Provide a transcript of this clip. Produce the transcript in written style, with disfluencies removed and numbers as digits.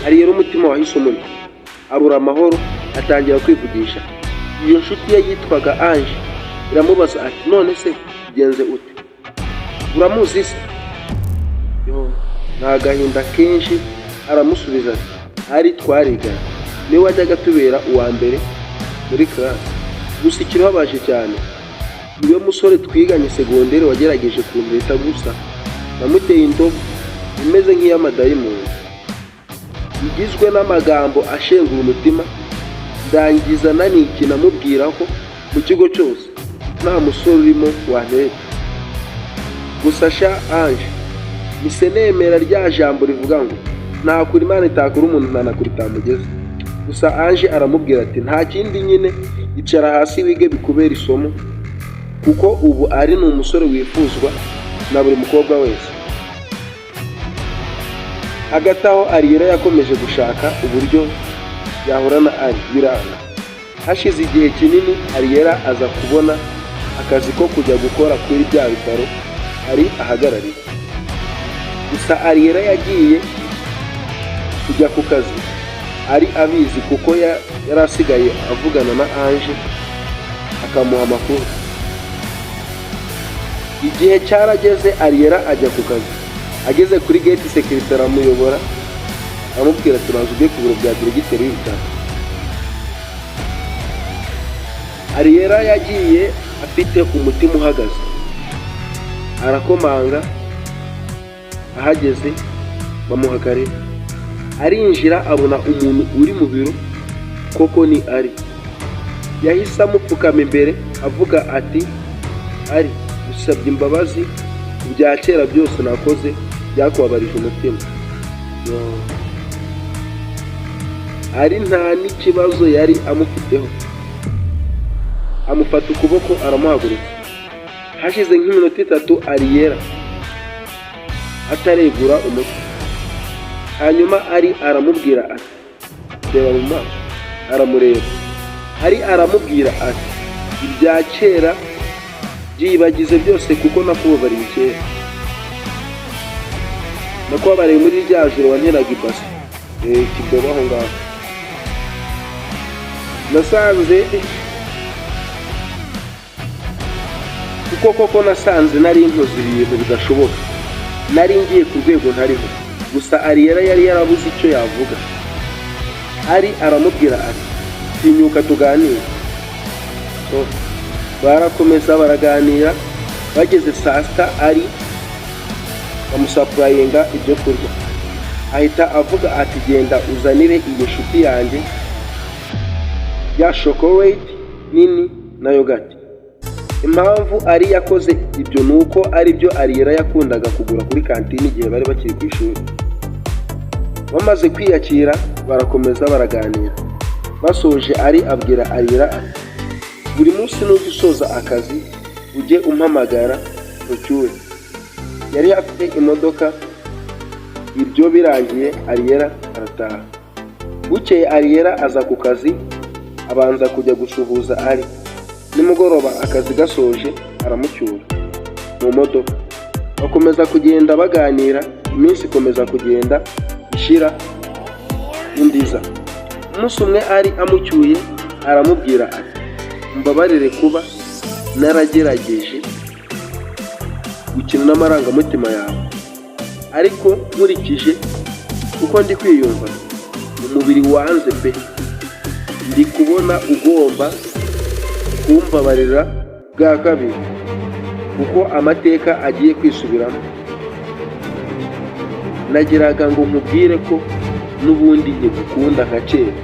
Ariyera umutima wahise umurya, abura amahoro, atangira kwivugisha. Iyo nshuti ye yitwaga Ange iramubaza ati none se ugenze ute, uramuzi se? Nta gahinda kenshi aramusubiza ati ari twarigana, niwe wajyaga tubera uwa mbere muri class. Gusa ikibabaje cyane, niwe musore twiganye segonderi wagerageje kuntereta, gusa namuteye indobo imeze nk'iy'amadayimoni, igizwe n'amagambo ashengura umutima. Ndangiza nanikina mubwira ko mu kigo cyose nta musore urimo wantereta. Gusa sha Ange mise nemera rya jambo rivuga ngo ntakuri Imana itakura umuntu ntanakuri itamugeza. Gusa Ange aramubwira ati nta kindi nyine, icara hasi wige bikubera isomo, kuko ubu ari ni umusore wifuzwa na buri mukobwa wese. Hagati aho Ariyera yakomeje gushaka uburyo yahorana Ari biranga. Hashize igihe kinini Ariyera aza kubona akazi ko kujya gukora kuri bya bitaro Ari ahagarariye. Gusa Ariyera yagiye kujya ku kazi Ari abizi, kuko yari asigaye avugana na Ange akamuha amakuru. Igihe cyarageze Ariyera ajya ku kazi. Ageze kuri gate security aramuyobora amubwira ati banza ujye ku biro bya diregiteri w'ibitaro. Ariyera yagiye afite umutima uhagaze, arakomanga. Ahageze bamuha kare, arinjira abona umuntu uri mu biro, koko ni Ari. Yahise amupfukama imbere avuga ati Ari, usabye imbabazi ku bya kera byose nakoze byakubabarije umutima. Ari nta n'ikibazo yari amufiteho, amufata ukuboko aramuhagurutsa. Hashize nk'iminota 3 Ariyera ataregura umutwe. Hanyuma Ari aramubwira ati reba mu maso. Aramureba. Ari aramubwira ati ibya kera byibagize byose, kuko nakubabariye kera. Nakubabariye muri rya joro wanteraga ibase kidobo aho ngaho. Nasanze kuko koko nasanze nari nkoze ibintu bidashoboka, nari ngiye ku rwego ntariho. Gusa Ariyera yari yarabuze icyo yavuga. Ari aramubwira ati tinyuka tuganire. Barakomeza baraganira. Bageze saa sita Ari bamusapurayinga ibyo kurya. Ahita avuga ati genda uzanire iyi nshuti yanjye ya chocolate nini na yogurt. Impamvu Ari yakoze ibyo nuko ari byo Ariyera yakundaga kugura kuri kantine igihe bari bakiri ku ishuri. Bamaze kwiyakira barakomeza baraganira. Basoje Ari abwira Ariyera ati buri munsi nugisoza akazi ujye umpamagara ucyure. Yari afite imodoka. Ibyo birangiye Ariyera arataha. Bukeye Ariyera aza ku kazi, abanza kujya gusuhuza Ari. Nimugoroba akazi gasoje aramucyura mu modoka. Bakomeza kugenda baganira, iminsi ikomeza kugenda ishira indiza. Umunsi umwe Ari amucyuye aramubwira ati mbabarire kuba naragerageje gukina n'amarangamutima yawe, ariko nkurikije uko ndi kwiyumva umubiri wanze pe, ndi kubona ugomba kumbabarira bwa kabiri, kuko amateka agiye kwisubiramo. Nagiraga ngo nkubwire ko n'ubundi ngukunda nka kera.